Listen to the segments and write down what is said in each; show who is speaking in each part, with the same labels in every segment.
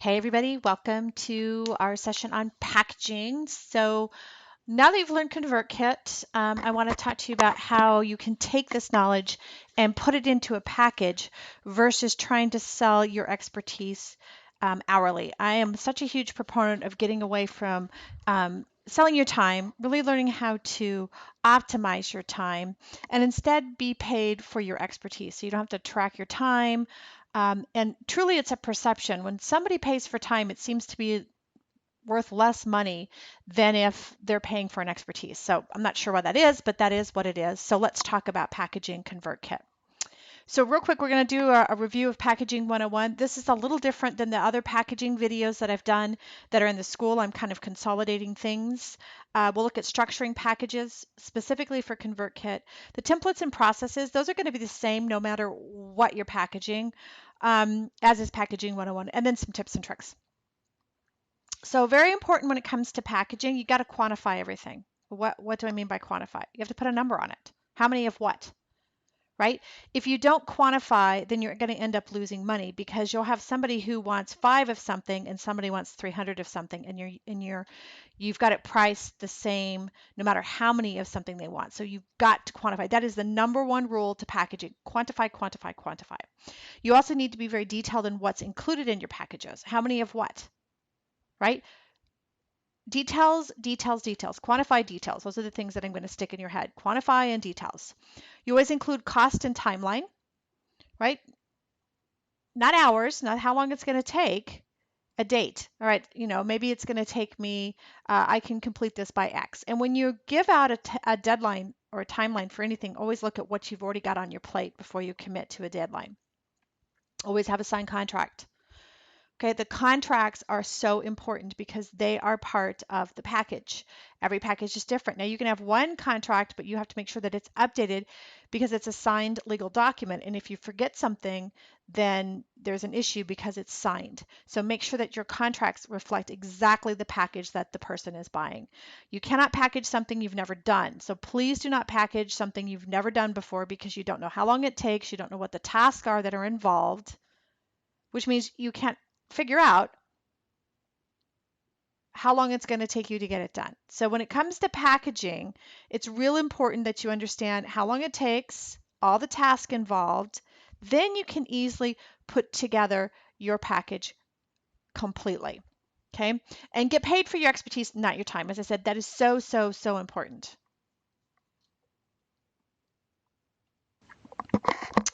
Speaker 1: Hey everybody, welcome to our session on packaging. So now that you've learned ConvertKit, I want to talk to you about how you can take this knowledge and put it into a package versus trying to sell your expertise hourly. I am such a huge proponent of getting away from selling your time, really learning how to optimize your time, and instead be paid for your expertise. So you don't have to track your time. And truly, it's a perception. When somebody pays for time, it seems to be worth less money than if they're paying for an expertise. So I'm not sure what that is, but that is what it is. So let's talk about packaging ConvertKit. So real quick, we're going to do a review of Packaging 101. This is a little different than the other packaging videos that I've done that are in the school. I'm kind of consolidating things. We'll look at structuring packages specifically for ConvertKit. The templates and processes, those are going to be the same no matter what you're packaging, as is Packaging 101, and then some tips and tricks. So very important when it comes to packaging, you got to quantify everything. What do I mean by quantify? You have to put a number on it. How many of what? Right? If you don't quantify, then you're going to end up losing money because you'll have somebody who wants 5 of something and somebody wants 300 of something, and you've got it priced the same no matter how many of something they want. So you've got to quantify. That is the number one rule to packaging. Quantify, quantify, quantify. You also need to be very detailed in what's included in your packages. How many of what? Right? Details, details, details. Quantify details. Those are the things that I'm going to stick in your head. Quantify and details. You always include cost and timeline, right? Not hours, not how long it's going to take, a date. All right, maybe it's going to take me, I can complete this by X. And when you give out a deadline or a timeline for anything, always look at what you've already got on your plate before you commit to a deadline. Always have a signed contract. Okay, the contracts are so important because they are part of the package. Every package is different. Now you can have one contract, but you have to make sure that it's updated because it's a signed legal document. And if you forget something, then there's an issue because it's signed. So make sure that your contracts reflect exactly the package that the person is buying. You cannot package something you've never done. So please do not package something you've never done before because you don't know how long it takes, you don't know what the tasks are that are involved, which means you can't figure out how long it's going to take you to get it done. So when it comes to packaging, it's real important that you understand how long it takes, all the tasks involved. Then you can easily put together your package completely. Okay. And get paid for your expertise, not your time. As I said, that is so, so, so important.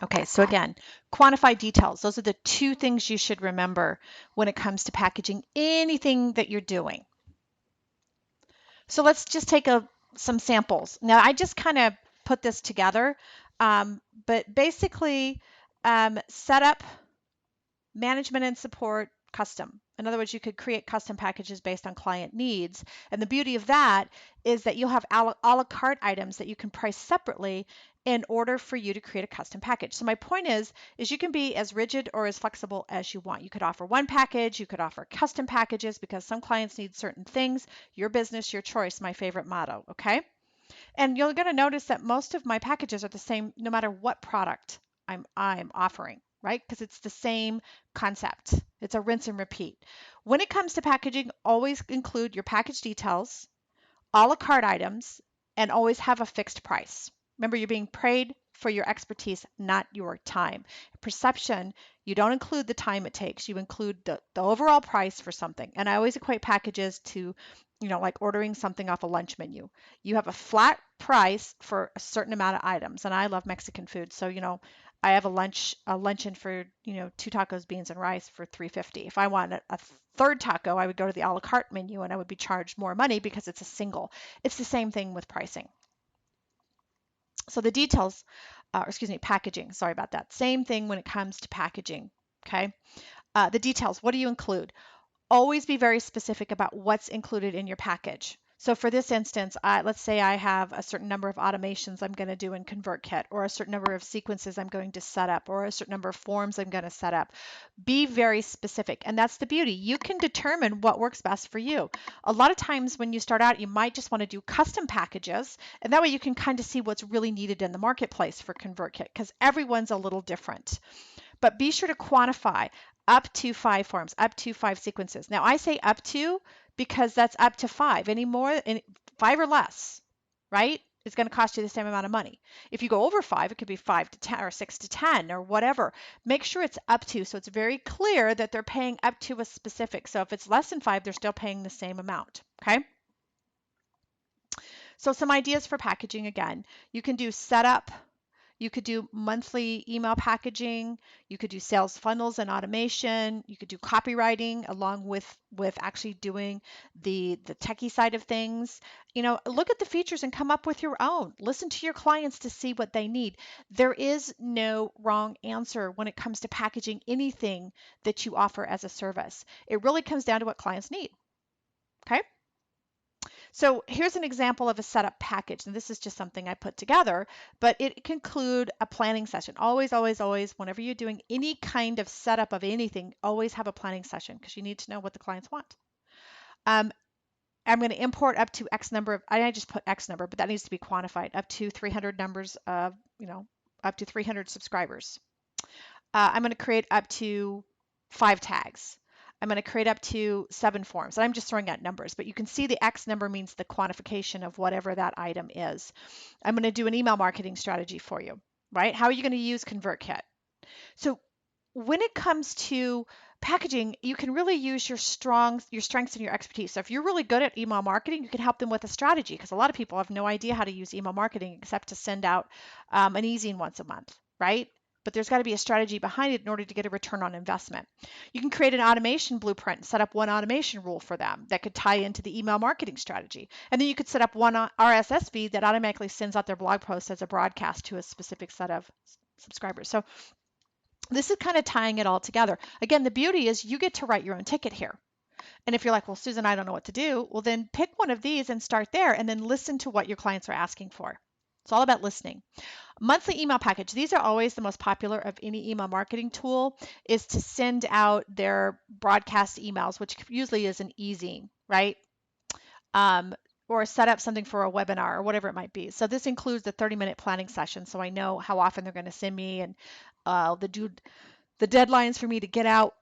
Speaker 1: Okay, so again, quantify details. Those are the two things you should remember when it comes to packaging anything that you're doing. So let's just take some samples. Now, I just kind of put this together, but basically, setup, management and support, custom. In other words, you could create custom packages based on client needs. And the beauty of that is that you'll have a la carte items that you can price separately in order for you to create a custom package. So my point is you can be as rigid or as flexible as you want. You could offer one package, you could offer custom packages because some clients need certain things. Your business, your choice, my favorite motto, okay? And you're going to notice that most of my packages are the same no matter what product I'm offering, right? Because it's the same concept. It's a rinse and repeat. When it comes to packaging, always include your package details, a la carte items, and always have a fixed price. Remember, you're being paid for your expertise, not your time. Perception, you don't include the time it takes. You include the overall price for something. And I always equate packages to, like ordering something off a lunch menu. You have a flat price for a certain amount of items. And I love Mexican food. So, I have a luncheon for, 2 tacos, beans, and rice for $3.50. If I want a third taco, I would go to the a la carte menu and I would be charged more money because it's a single. It's the same thing with pricing. So the details, packaging, sorry about that. Same thing when it comes to packaging, okay? The details, what do you include? Always be very specific about what's included in your package. So for this instance, let's say I have a certain number of automations I'm going to do in ConvertKit, or a certain number of sequences I'm going to set up, or a certain number of forms I'm going to set up. Be very specific, and that's the beauty. You can determine what works best for you. A lot of times when you start out, you might just want to do custom packages, and that way you can kind of see what's really needed in the marketplace for ConvertKit, because everyone's a little different. But be sure to quantify. up to 5 forms, up to 5 sequences. Now I say up to because that's up to 5. Any more, 5 or less, right? It's going to cost you the same amount of money. If you go over 5, it could be 5 to 10 or 6 to 10 or whatever. Make sure it's up to, so it's very clear that they're paying up to a specific. So if it's less than 5, they're still paying the same amount, okay? So some ideas for packaging again. You can do setup. You could do monthly email packaging. You could do sales funnels and automation. You could do copywriting along with actually doing the techie side of things. Look at the features and come up with your own. Listen to your clients to see what they need. There is no wrong answer when it comes to packaging anything that you offer as a service. It really comes down to what clients need. Okay? So here's an example of a setup package. And this is just something I put together, but it can include a planning session. Always, always, always, whenever you're doing any kind of setup of anything, always have a planning session because you need to know what the clients want. I'm going to import up to X number of, I just put X number, but that needs to be quantified, up to 300 numbers of, up to 300 subscribers. I'm going to create up to 5 tags. I'm going to create up to 7 forms. And I'm just throwing out numbers, but you can see the X number means the quantification of whatever that item is. I'm going to do an email marketing strategy for you, right? How are you going to use ConvertKit? So when it comes to packaging, you can really use your strengths and your expertise. So if you're really good at email marketing, you can help them with a strategy because a lot of people have no idea how to use email marketing except to send out an e-zine once a month, right? But there's got to be a strategy behind it in order to get a return on investment. You can create an automation blueprint and set up one automation rule for them that could tie into the email marketing strategy. And then you could set up one RSS feed that automatically sends out their blog post as a broadcast to a specific set of subscribers. So this is kind of tying it all together. Again, the beauty is you get to write your own ticket here. And if you're like, well, Susan, I don't know what to do, well, then pick one of these and start there and then listen to what your clients are asking for. It's all about listening. Monthly email package. These are always the most popular of any email marketing tool, is to send out their broadcast emails, which usually is an e-zine, right? Or set up something for a webinar or whatever it might be. So this includes the 30-minute planning session, so I know how often they're going to send me and the deadlines for me to get out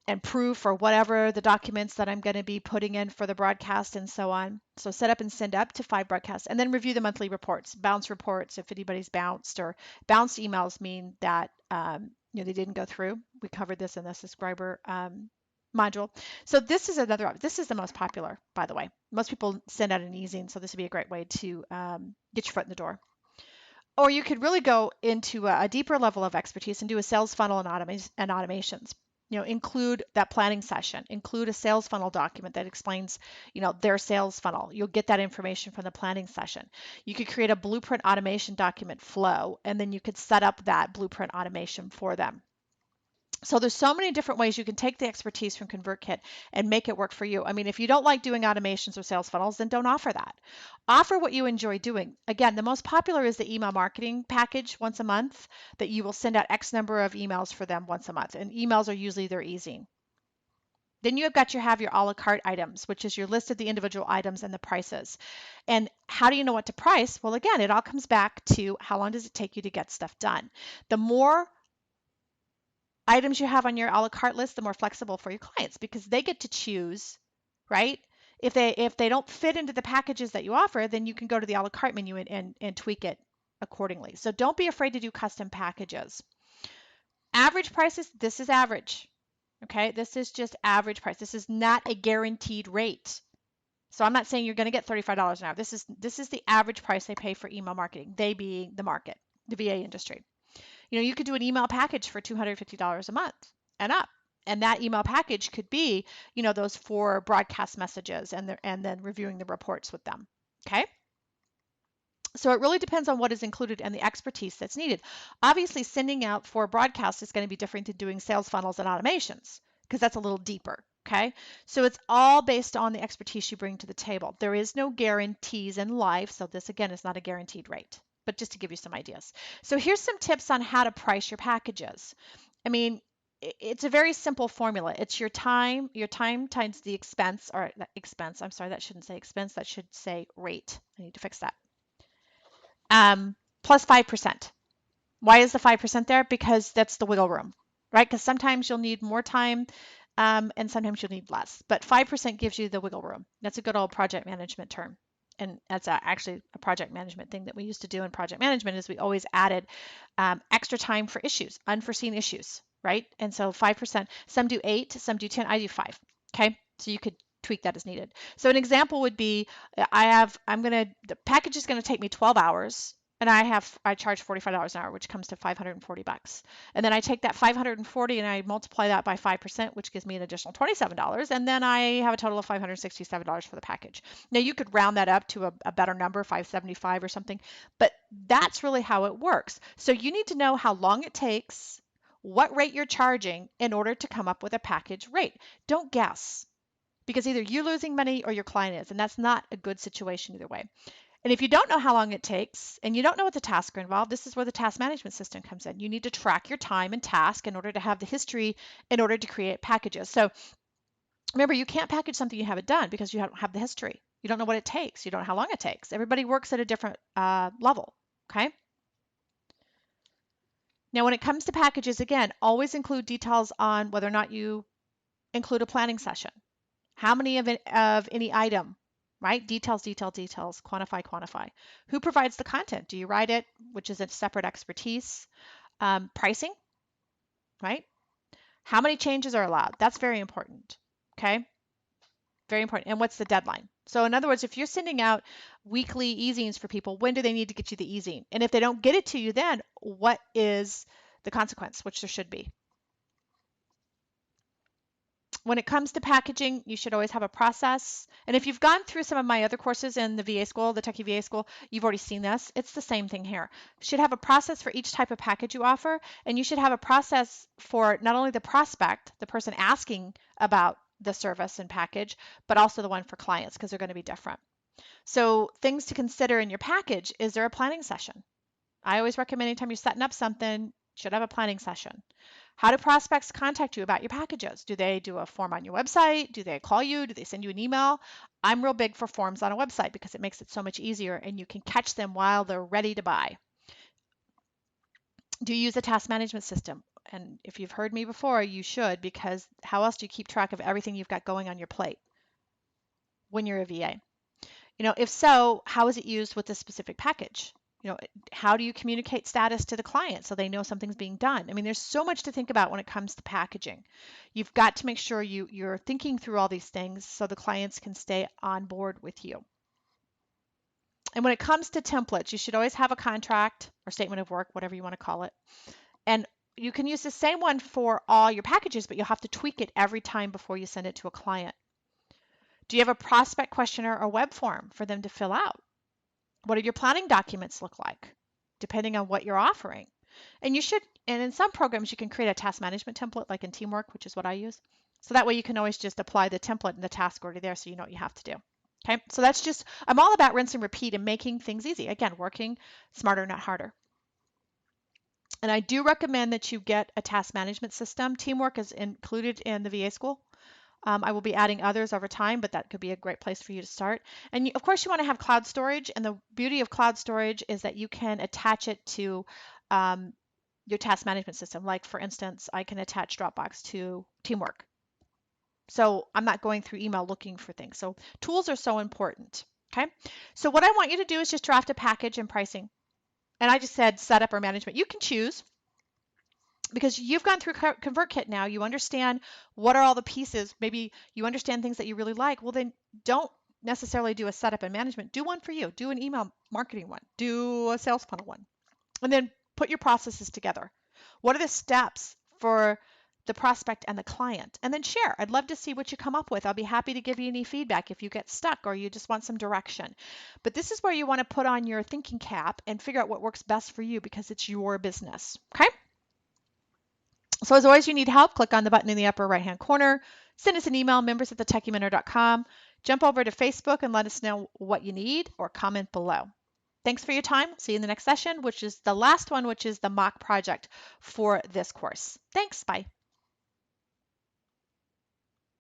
Speaker 1: and proof for whatever the documents that I'm going to be putting in for the broadcast and so on. So set up and send up to 5 broadcasts and then review the monthly reports, bounce reports if anybody's bounced, or bounced emails mean that they didn't go through. We covered this in the subscriber module. So this is this is the most popular, by the way. Most people send out an e-zine, so this would be a great way to get your foot in the door. Or you could really go into a deeper level of expertise and do a sales funnel and automations. Include that planning session, include a sales funnel document that explains, their sales funnel. You'll get that information from the planning session. You could create a blueprint automation document flow, and then you could set up that blueprint automation for them. So there's so many different ways you can take the expertise from ConvertKit and make it work for you. I mean, if you don't like doing automations or sales funnels, then don't offer that. Offer what you enjoy doing. Again, the most popular is the email marketing package once a month that you will send out X number of emails for them once a month. And emails are usually their e-zine. Then you have your a la carte items, which is your list of the individual items and the prices. And how do you know what to price? Well, again, it all comes back to how long does it take you to get stuff done. The more items you have on your a la carte list, the more flexible for your clients because they get to choose, right? If they don't fit into the packages that you offer, then you can go to the a la carte menu and tweak it accordingly. So don't be afraid to do custom packages. Average prices, this is average. Okay, this is just average price. This is not a guaranteed rate. So I'm not saying you're going to get $35 an hour. This is the average price they pay for email marketing, they being the market, the VA industry. You could do an email package for $250 a month and up. And that email package could be, those 4 broadcast messages and then reviewing the reports with them. Okay. So it really depends on what is included and the expertise that's needed. Obviously, sending out 4 broadcasts is going to be different than doing sales funnels and automations because that's a little deeper. Okay. So it's all based on the expertise you bring to the table. There is no guarantees in life. So this, again, is not a guaranteed rate, but just to give you some ideas. So here's some tips on how to price your packages. I mean, it's a very simple formula. It's your time times the expense, or expense. I'm sorry, that shouldn't say expense. That should say rate. I need to fix that. Plus 5%. Why is the 5% there? Because that's the wiggle room. right? Because sometimes you'll need more time and sometimes you'll need less. But 5% gives you the wiggle room. That's a good old project management term. And that's actually a project management thing that we used to do in project management is we always added extra time for issues, unforeseen issues, right? And so 5%, some do 8, some do 10, I do 5. Okay, so you could tweak that as needed. So an example would be the package is going to take me 12 hours and I charge $45 an hour, which comes to $540. And then I take that 540 and I multiply that by 5%, which gives me an additional $27. And then I have a total of $567 for the package. Now you could round that up to a better number, 575 or something, but that's really how it works. So you need to know how long it takes, what rate you're charging in order to come up with a package rate. Don't guess because either you're losing money or your client is, and that's not a good situation either way. And if you don't know how long it takes and you don't know what the tasks are involved, this is where the task management system comes in. You need to track your time and task in order to have the history in order to create packages. So remember, you can't package something you haven't done because you don't have the history. You don't know what it takes. You don't know how long it takes. Everybody works at a different level. Okay. Now, when it comes to packages, again, always include details on whether or not you include a planning session. How many of any item, right? Details, detail, details, quantify, quantify. Who provides the content? Do you write it, which is a separate expertise? Pricing, right? How many changes are allowed? That's very important, okay? Very important. And what's the deadline? So in other words, if you're sending out weekly e-zines for people, when do they need to get you the e-zine? And if they don't get it to you then, what is the consequence, which there should be? When it comes to packaging, you should always have a process. And if you've gone through some of my other courses in the VA school, the Techie VA school, you've already seen this. It's the same thing here. You should have a process for each type of package you offer, and you should have a process for not only the prospect, the person asking about the service and package, but also the one for clients because they're going to be different. So things to consider in your package, is there a planning session? I always recommend anytime you're setting up something, you should have a planning session. How do prospects contact you about your packages? Do they do a form on your website? Do they call you? Do they send you an email? I'm real big for forms on a website because it makes it so much easier and you can catch them while they're ready to buy. Do you use a task management system? And if you've heard me before, you should, because how else do you keep track of everything you've got going on your plate when you're a VA? If so, how is it used with this specific package? How do you communicate status to the client so they know something's being done? I mean, there's so much to think about when it comes to packaging. You've got to make sure you're thinking through all these things so the clients can stay on board with you. And when it comes to templates, you should always have a contract or statement of work, whatever you want to call it. And you can use the same one for all your packages, but you'll have to tweak it every time before you send it to a client. Do you have a prospect questionnaire or web form for them to fill out? What do your planning documents look like, depending on what you're offering? And in some programs, you can create a task management template, like in Teamwork, which is what I use. So that way you can always just apply the template and the task order there so you know what you have to do. Okay, so I'm all about rinse and repeat and making things easy. Again, working smarter, not harder. And I do recommend that you get a task management system. Teamwork is included in the VA school. I will be adding others over time, but that could be a great place for you to start. And of course, you want to have cloud storage. And the beauty of cloud storage is that you can attach it to your task management system. Like, for instance, I can attach Dropbox to Teamwork. So I'm not going through email looking for things. So tools are so important. Okay. So what I want you to do is just draft a package and pricing. And I just said setup or management. You can choose, because you've gone through ConvertKit now, you understand what are all the pieces. Maybe you understand things that you really like. Well, then don't necessarily do a setup and management. Do one for you. Do an email marketing one. Do a sales funnel one. And then put your processes together. What are the steps for the prospect and the client? And then share. I'd love to see what you come up with. I'll be happy to give you any feedback if you get stuck or you just want some direction. But this is where you want to put on your thinking cap and figure out what works best for you because it's your business. Okay? So as always, you need help, click on the button in the upper right-hand corner. Send us an email, members@thetechiementor.com. Jump over to Facebook and let us know what you need or comment below. Thanks for your time. See you in the next session, which is the last one, which is the mock project for this course. Thanks. Bye.